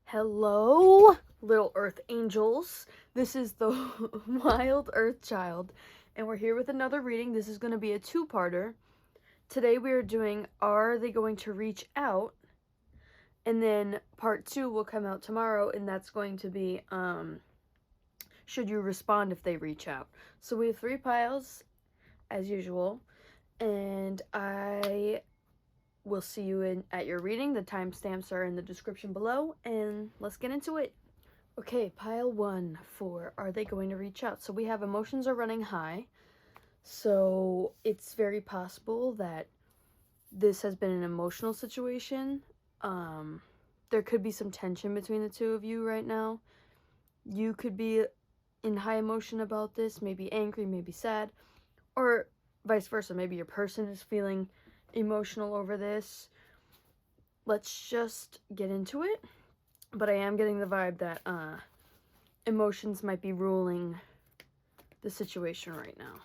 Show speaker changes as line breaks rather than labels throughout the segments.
Hello, little Earth Angels. This is the Wild Earth Child, and we're here with another reading. This is going to be a two-parter. Today we are doing Are They Going to Reach Out? And then part 2 will come out tomorrow, and that's going to be Should You Respond If They Reach Out? So we have 3 piles, as usual, and I will see you at your reading. The timestamps are in the description below, and let's get into it. Okay, pile 1 for Are They Going to Reach Out? So we have emotions are running high, so it's very possible that this has been an emotional situation. There could be some tension between the two of you right now. You could be in high emotion about this, maybe angry, maybe sad, or vice versa. Maybe your person is feeling emotional over this. Let's just get into it. But I am getting the vibe that emotions might be ruling the situation right now.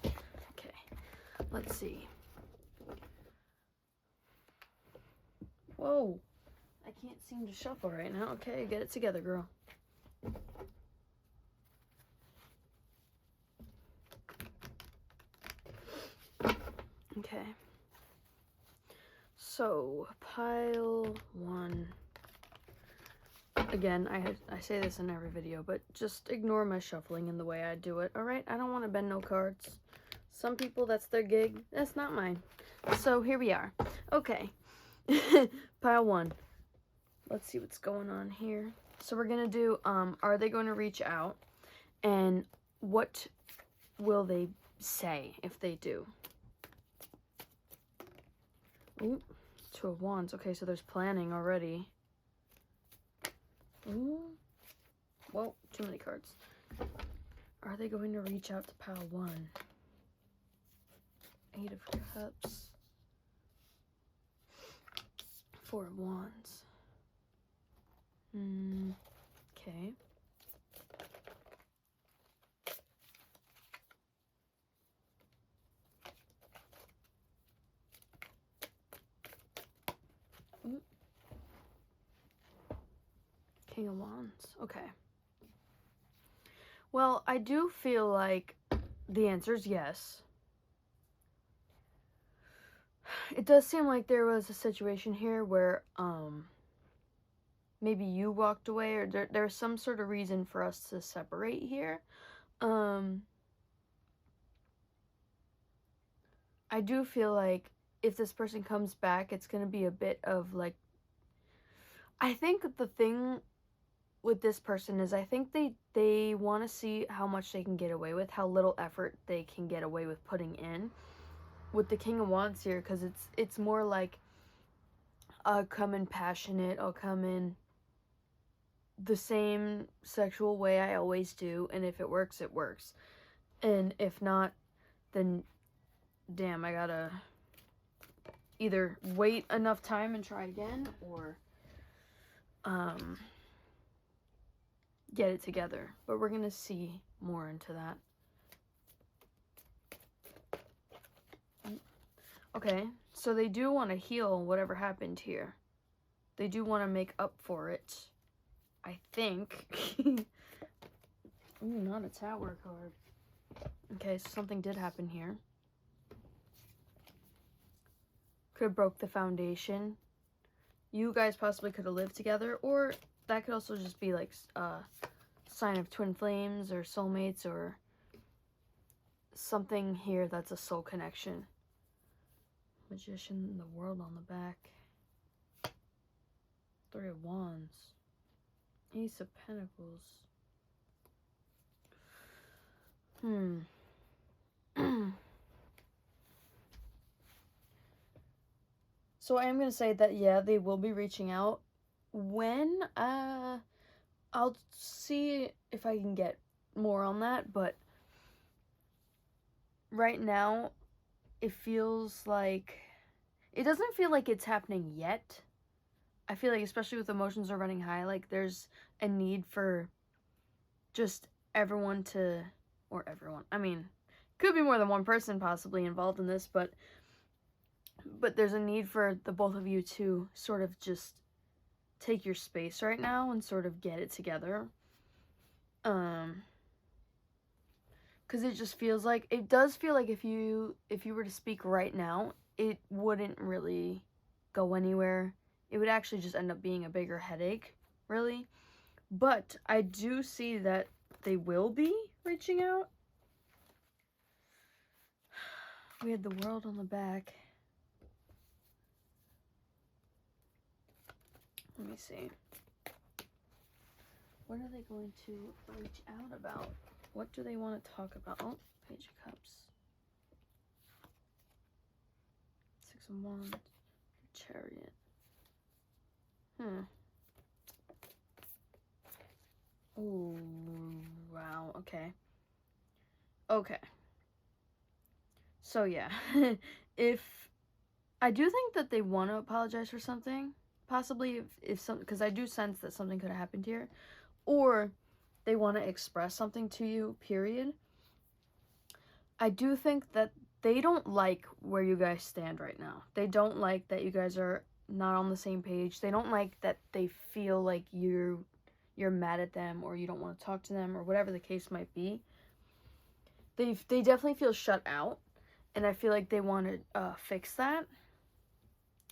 Okay, let's see. Whoa, I can't seem to shuffle right now. Okay, get it together, girl. Okay. So, pile 1. Again, I say this in every video, but just ignore my shuffling and the way I do it, alright? I don't want to bend no cards. Some people, that's their gig. That's not mine. So, here we are. Okay. Pile 1. Let's see what's going on here. So, we're going to do, are they going to reach out? And what will they say if they do? Ooh, 2 of Wands. Okay, so there's planning already. Ooh. Whoa, too many cards. Are they going to reach out to pile 1? 8 of Cups. 4 of Wands. Okay. King of Wands. Okay. Well, I do feel like the answer is yes. It does seem like there was a situation here where maybe you walked away, or there's some sort of reason for us to separate here. I do feel like if this person comes back, it's going to be a bit of like, I think the thing with this person is I think they want to see how much they can get away with, how little effort they can get away with putting in. With the King of Wands here, because it's more like, I'll come in passionate, I'll come in the same sexual way I always do, and if it works, it works. And if not, then damn, I gotta either wait enough time and try again, or get it together. But we're gonna see more into that. Okay, so they do want to heal whatever happened here. They do want to make up for it, I think. Ooh, not a Tower card. Okay, so something did happen here. Could have broke the foundation. You guys possibly could have lived together, or that could also just be like a sign of twin flames or soulmates, or something here that's a soul connection. Magician, the World on the back. 3 of Wands. Ace of Pentacles. So I am going to say that, yeah, they will be reaching out. When? I'll see if I can get more on that, but right now, it feels like, it doesn't feel like it's happening yet. I feel like, especially with emotions are running high, like there's a need for just everyone to, or everyone, I mean, could be more than one person possibly involved in this, but there's a need for the both of you to sort of just take your space right now and sort of get it together. Because it just feels like, it does feel like if you were to speak right now, it wouldn't really go anywhere. It would actually just end up being a bigger headache, really. But I do see that they will be reaching out. We had the world on the back. Let me see. What are they going to reach out about? What do they want to talk about? Oh, Page of Cups. Six of Wands. Chariot. Oh, wow. Okay. Okay. So, yeah. If I do think that they want to apologize for something, possibly if some, because I do sense that something could have happened here, or they want to express something to you, period. I do think that they don't like where you guys stand right now. They don't like that you guys are not on the same page. They don't like that they feel like you're mad at them, or you don't want to talk to them, or whatever the case might be. They definitely feel shut out, and I feel like they want to fix that,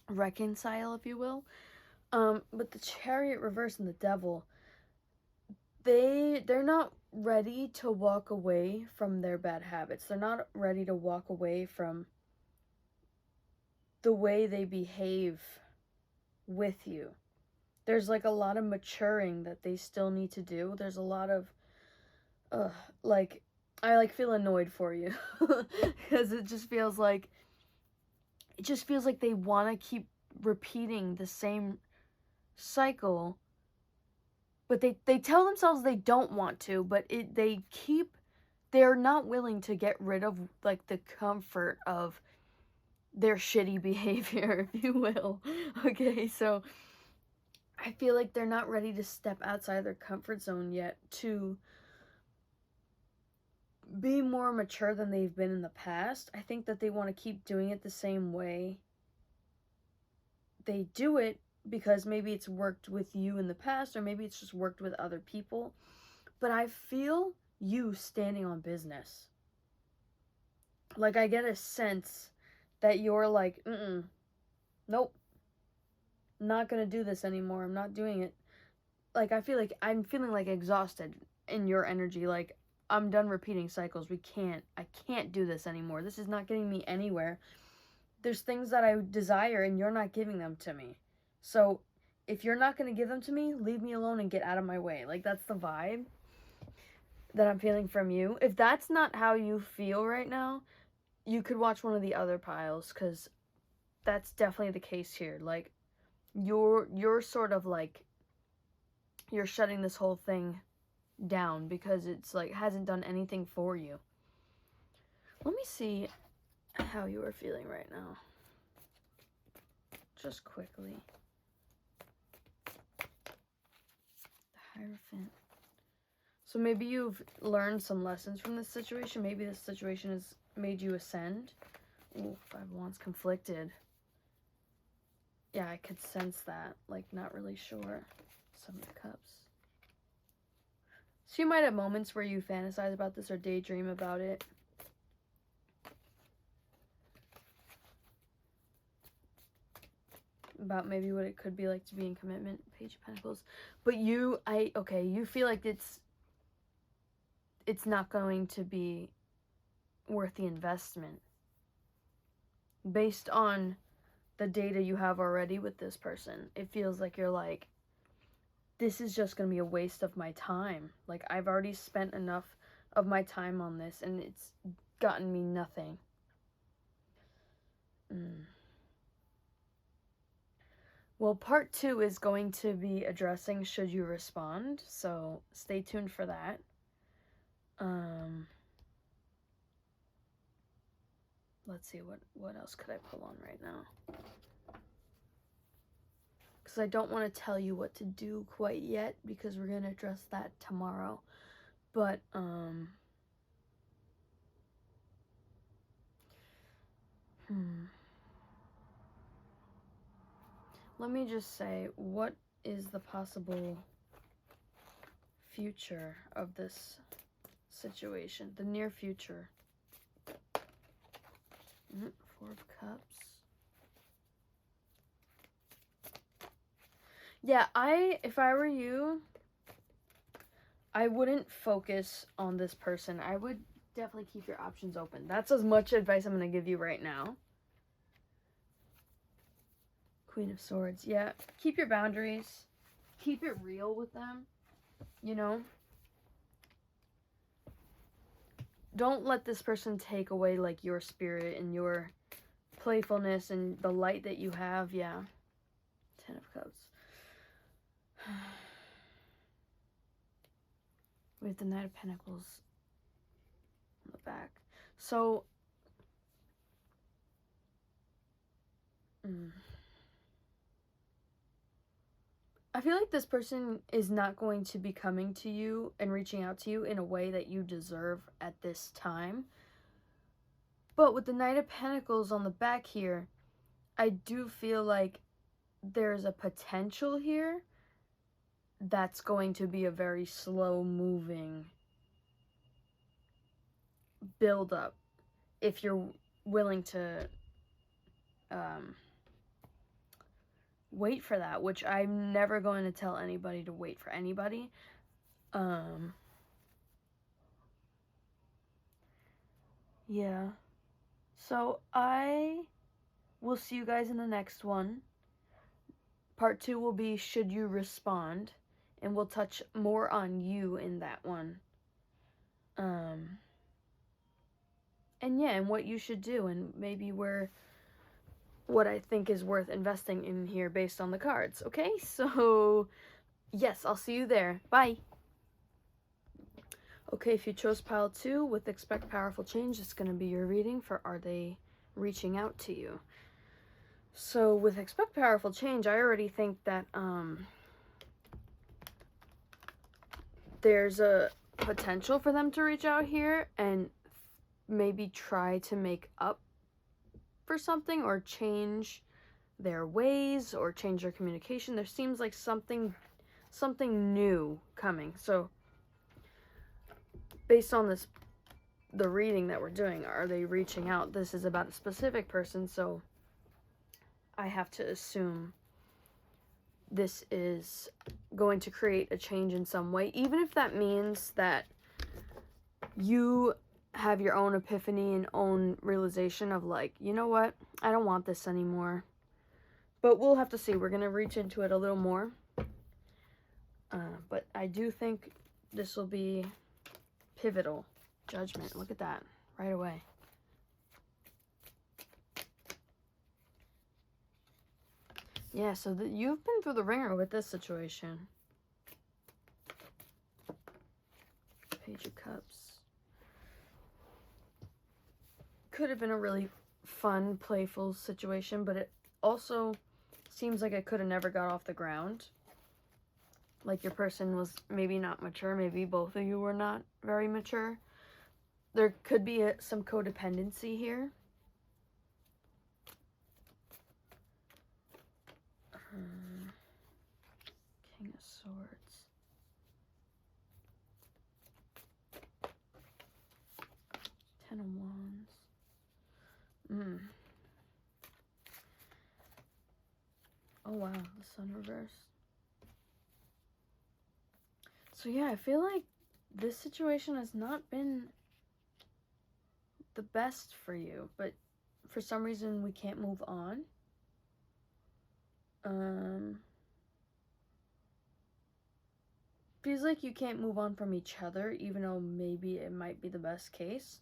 reconcile, if you will. But the Chariot reverse and the Devil, they're not ready to walk away from their bad habits. They're not ready to walk away from the way they behave with you. There's like a lot of maturing that they still need to do. There's a lot of like, I like feel annoyed for you because it just feels like they want to keep repeating the same cycle, but they tell themselves they don't want to, but they're not willing to get rid of like the comfort of their shitty behavior, if you will. Okay, so I feel like they're not ready to step outside their comfort zone yet to be more mature than they've been in the past. I think that they want to keep doing it the same way they do it because maybe it's worked with you in the past, or maybe it's just worked with other people. But I feel you standing on business. Like, I get a sense that you're like, nope, not gonna do this anymore. I'm not doing it. Like, I feel like I'm feeling like exhausted in your energy. Like, I'm done repeating cycles. I can't do this anymore. This is not getting me anywhere. There's things that I desire and you're not giving them to me. So if you're not going to give them to me, leave me alone and get out of my way. Like, that's the vibe that I'm feeling from you. If that's not how you feel right now, you could watch one of the other piles, because that's definitely the case here. Like, you're sort of like, you're shutting this whole thing down because it's like hasn't done anything for you. Let me see how you are feeling right now. Just quickly. The Hierophant. So maybe you've learned some lessons from this situation. Maybe this situation has made you ascend. Ooh, 5 of Wands, conflicted. Yeah, I could sense that. Like, not really sure. 7 of Cups. So you might have moments where you fantasize about this or daydream about it. About maybe what it could be like to be in commitment. Page of Pentacles. But you feel like it's not going to be worth the investment. Based on the data you have already with this person, it feels like you're like, this is just going to be a waste of my time. Like, I've already spent enough of my time on this and it's gotten me nothing. Well, part 2 is going to be addressing should you respond, so stay tuned for that. Let's see, what else could I pull on right now? Because I don't want to tell you what to do quite yet, because we're going to address that tomorrow. But, let me just say, what is the possible future of this situation? The near future. Four of Cups. Yeah, if I were you, I wouldn't focus on this person. I would definitely keep your options open. That's as much advice I'm going to give you right now. Queen of Swords. Yeah, keep your boundaries. Keep it real with them, you know? Don't let this person take away, like, your spirit and your playfulness and the light that you have. Yeah. 10 of Cups. We have the Knight of Pentacles on the back. So, I feel like this person is not going to be coming to you and reaching out to you in a way that you deserve at this time. But with the Knight of Pentacles on the back here, I do feel like there's a potential here that's going to be a very slow moving build up if you're willing to wait for that, which I'm never going to tell anybody to wait for anybody. Yeah. So I will see you guys in the next one. Part 2 will be should you respond, and we'll touch more on you in that one. And yeah, and what you should do, and maybe what I think is worth investing in here based on the cards. Okay, so yes, I'll see you there. Bye. Okay, if you chose pile 2 with expect powerful change, it's going to be your reading for are they reaching out to you. So with expect powerful change, I already think that there's a potential for them to reach out here and maybe try to make up for something or change their ways or change their communication. There seems like something new coming. So based on the reading that we're doing, are they reaching out? This is about a specific person, so I have to assume this is going to create a change in some way, even if that means that you have your own epiphany and own realization of like, you know what, I don't want this anymore. But we'll have to see. We're going to reach into it a little more. But I do think this will be pivotal. Judgment. Look at that. Right away. Yeah, so you've been through the ringer with this situation. Page of Cups. Could have been a really fun, playful situation, but it also seems like it could have never got off the ground. Like your person was maybe not mature. Maybe both of you were not very mature. There could be some codependency here. King of Swords. Ten of Wands. Oh wow, the Sun reversed. So yeah, I feel like this situation has not been the best for you, but for some reason we can't move on. Feels like you can't move on from each other, even though maybe it might be the best case.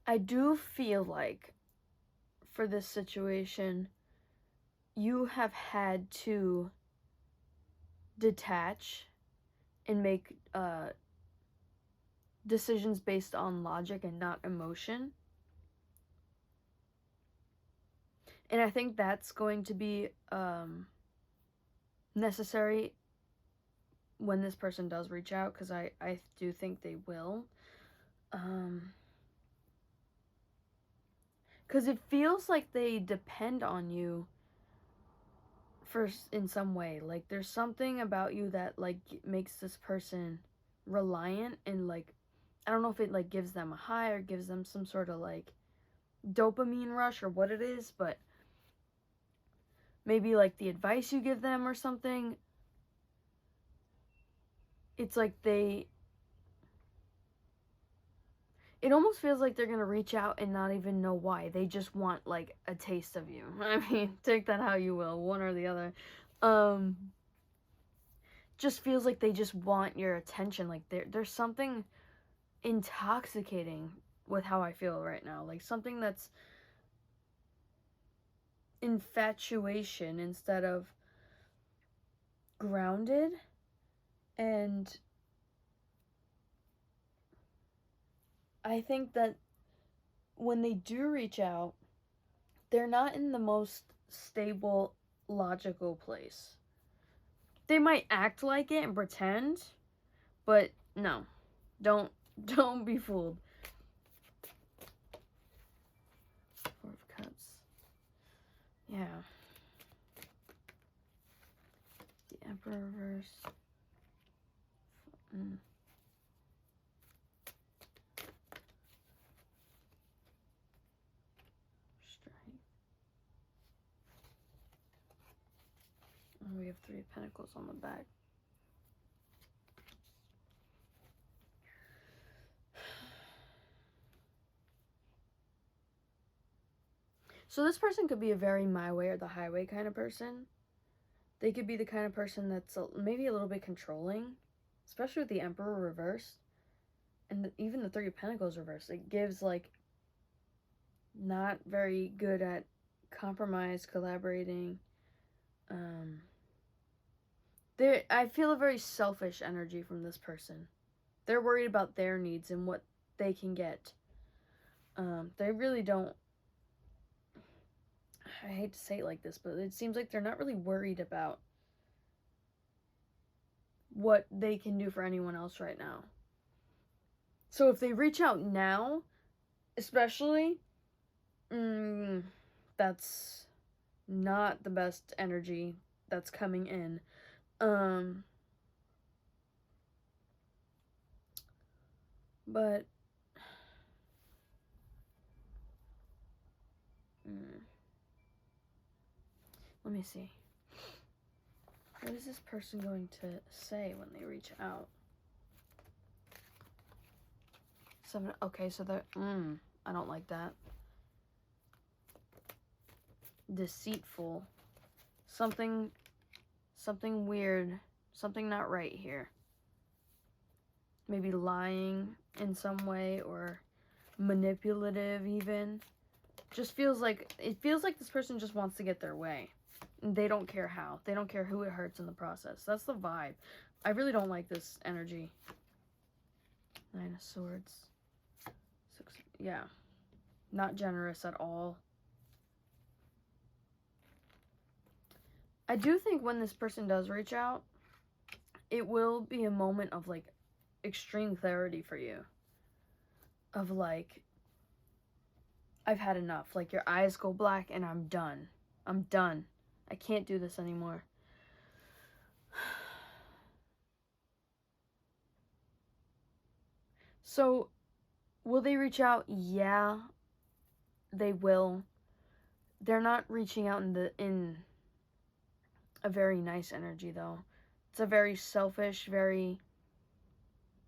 I do feel like for this situation, you have had to detach and make decisions based on logic and not emotion. And I think that's going to be necessary when this person does reach out, because I do think they will. Because it feels like they depend on you in some way. Like, there's something about you that, like, makes this person reliant, and, like, I don't know if it, like, gives them a high or gives them some sort of, like, dopamine rush or what it is, but maybe, like, the advice you give them or something. It's like it almost feels like they're gonna reach out and not even know why. They just want, like, a taste of you. I mean, take that how you will, one or the other. Just feels like they just want your attention. Like, there's something intoxicating with how I feel right now. Like, something that's infatuation instead of grounded. And I think that when they do reach out, they're not in the most stable, logical place. They might act like it and pretend, but no. Don't be fooled. Four of Cups. Yeah. The Emperor reverse. We have Three of Pentacles on the back. So this person could be a very my way or the highway kind of person. They could be the kind of person that's maybe a little bit controlling, especially with the Emperor reversed. And even the Three of Pentacles reversed. It gives, like, not very good at compromise, collaborating. I feel a very selfish energy from this person. They're worried about their needs and what they can get. They really don't, I hate to say it like this, but it seems like they're not really worried about what they can do for anyone else right now. So if they reach out now, especially, that's not the best energy that's coming in. But let me see. What is this person going to say when they reach out? Okay, so they're, I don't like that. Deceitful. Something weird. Something not right here. Maybe lying in some way, or manipulative even. Just feels like, it feels like this person just wants to get their way. They don't care how. They don't care who it hurts in the process. That's the vibe. I really don't like this energy. Nine of Swords. Yeah. Not generous at all. I do think when this person does reach out, it will be a moment of, like, extreme clarity for you. Of, like, I've had enough. Like, your eyes go black and I'm done. I'm done. I can't do this anymore. So, will they reach out? Yeah, they will. They're not reaching out in a very nice energy, though. It's a very selfish,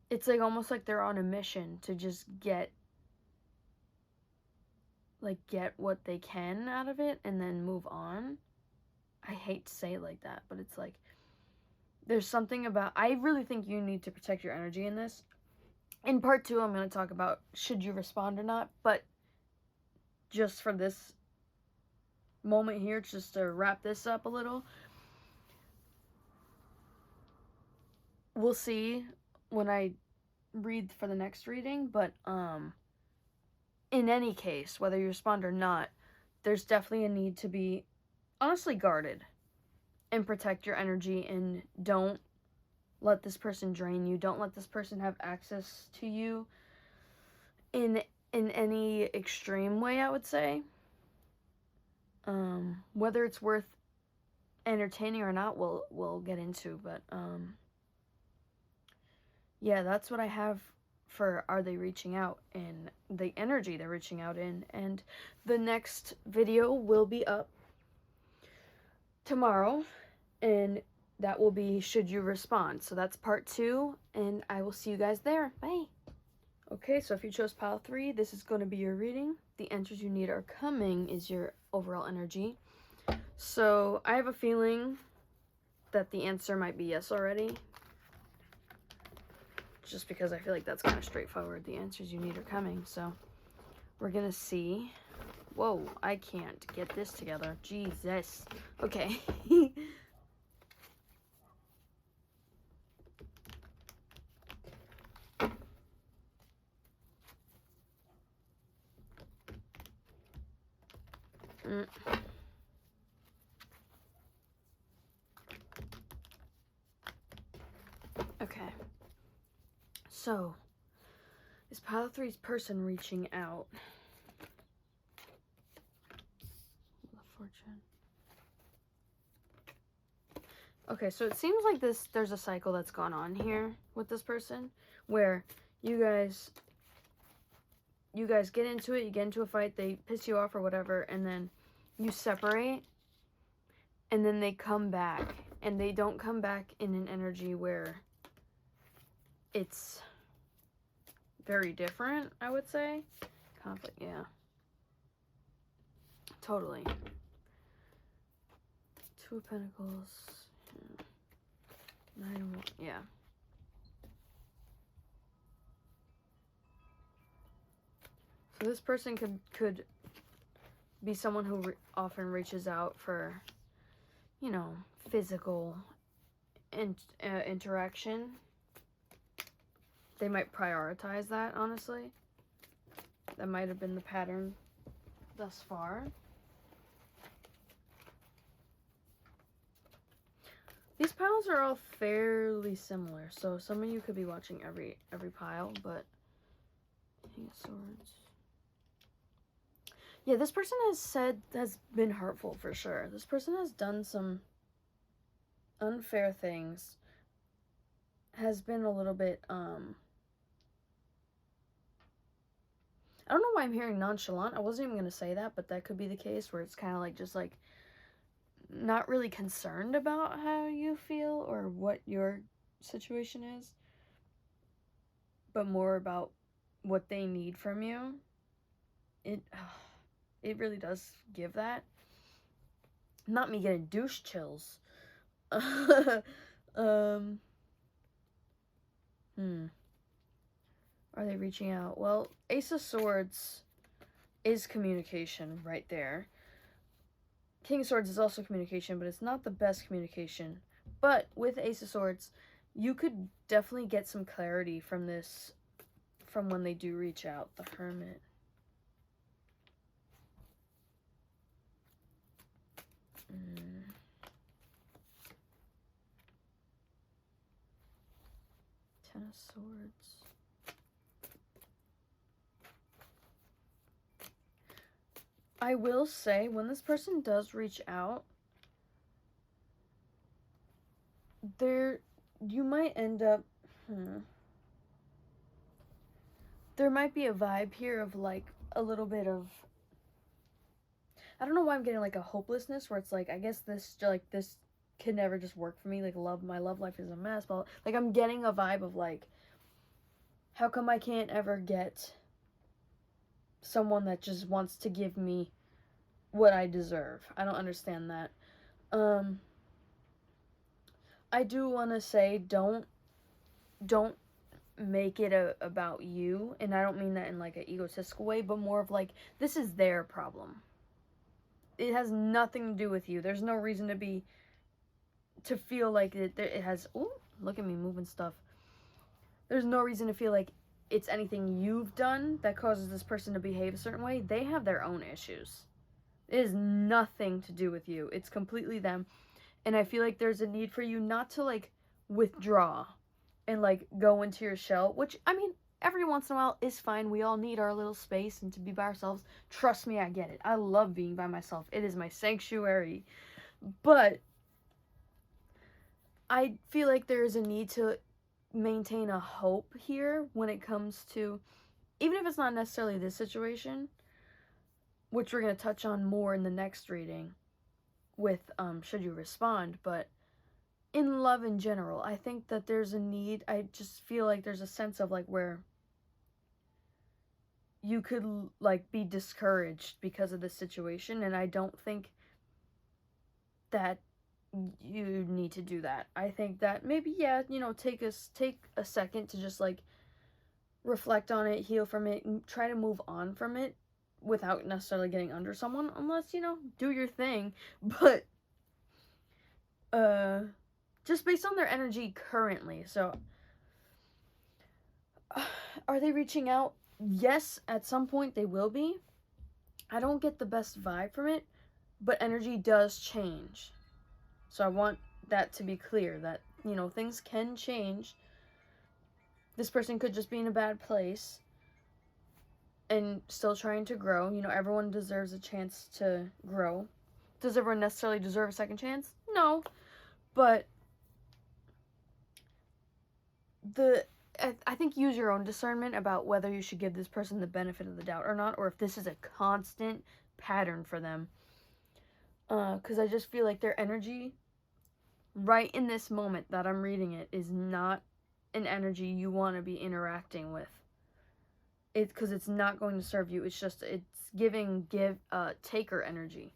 it's like almost like they're on a mission to just get what they can out of it and then move on. I hate to say it like that, but it's like, there's something about, I really think you need to protect your energy in this. In part 2, I'm going to talk about should you respond or not, but just for this moment here, just to wrap this up a little, we'll see when I read for the next reading, but in any case, whether you respond or not, there's definitely a need to be honestly guarded and protect your energy, and don't let this person drain you. Don't let this person have access to you in any extreme way, I would say. Whether it's worth entertaining or not, we'll get into, but yeah, that's what I have for Are They Reaching Out, and the energy they're reaching out in. And the next video will be up tomorrow, and that will be Should You Respond? So that's part 2, and I will see you guys there. Bye. Okay, so if you chose pile 3, this is going to be your reading. The answers you need are coming is your overall energy. So I have a feeling that the answer might be yes already. Just because I feel like that's kind of straightforward. The answers you need are coming. So we're going to see. Whoa, I can't get this together. Jesus. Okay. Okay. So, is pile 3's person reaching out? The Fortune. Okay, so it seems like there's a cycle that's gone on here with this person where you guys get into it, you get into a fight, they piss you off or whatever, and then you separate, and then they come back, and they don't come back in an energy where it's very different, I would say. Conflict, yeah. Totally. Two of Pentacles. Nine of Wands, yeah. So this person could be someone who often reaches out for, you know, physical interaction. They might prioritize that, honestly. That might have been the pattern thus far. These piles are all fairly similar, so some of you could be watching every pile, but King of Swords. Yeah, this person has been hurtful for sure. This person has done some unfair things. Has been a little bit I don't know why I'm hearing nonchalant. I wasn't even going to say that, but that could be the case where it's kind of like just like not really concerned about how you feel or what your situation is, but more about what they need from you. It really does give that. Not me getting douche chills. Are they reaching out? Well, Ace of Swords is communication right there. King of Swords is also communication, but it's not the best communication. But with Ace of Swords, you could definitely get some clarity from this, from when they do reach out. The Hermit. Ten of Swords. I will say, when this person does reach out, you might end up, there might be a vibe here of like a little bit of, I don't know why I'm getting like a hopelessness where it's like, I guess this can never just work for me, like my love life is a mess, but like I'm getting a vibe of like, how come I can't ever get someone that just wants to give me what I deserve? I don't understand that. I do want to say, don't make it about you, and I don't mean that in like an egotistical way, but more of like, this is their problem. It has nothing to do with you. There's no reason to feel like it has, ooh, look at me moving stuff. There's no reason to feel like it's anything you've done that causes this person to behave a certain way. They have their own issues. It has nothing to do with you. It's completely them. And I feel like there's a need for you not to like withdraw and like go into your shell, which I mean every once in a while is fine. We all need our little space and to be by ourselves. Trust me, I get it. I love being by myself. It is my sanctuary. But I feel like there is a need to maintain a hope here when it comes to, even if it's not necessarily this situation, which we're going to touch on more in the next reading with should you respond, but in love in general, I think that there's a need. I just feel like there's a sense of like where you could like be discouraged because of this situation, and I don't think that you need to do that. I think that maybe, yeah, you know, take a second to just like reflect on it, heal from it, and try to move on from it without necessarily getting under someone, unless, you know, do your thing. But just based on their energy currently. So are they reaching out? Yes, at some point they will be. I don't get the best vibe from it, but energy does change. So I want that to be clear, that, you know, things can change. This person could just be in a bad place and still trying to grow. You know, everyone deserves a chance to grow. Does everyone necessarily deserve a second chance? No. But I think use your own discernment about whether you should give this person the benefit of the doubt or not, or if this is a constant pattern for them. Because I just feel like their energy right in this moment that I'm reading it is not an energy you want to be interacting with. It's because it's not going to serve you. It's just, it's taker energy.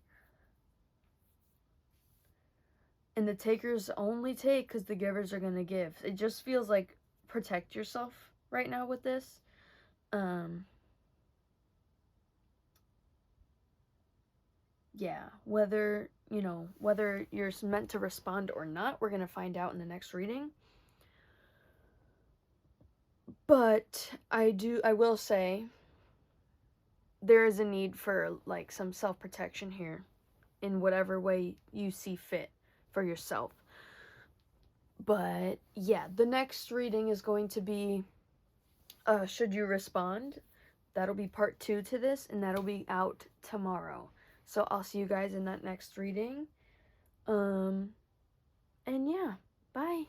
And the takers only take because the givers are going to give. It just feels like protect yourself right now with this. Yeah, whether you're meant to respond or not, we're going to find out in the next reading. But I will say there is a need for like some self-protection here in whatever way you see fit for yourself. But yeah, the next reading is going to be should you respond? That'll be part 2 to this, and that'll be out tomorrow. So I'll see you guys in that next reading. And yeah, bye.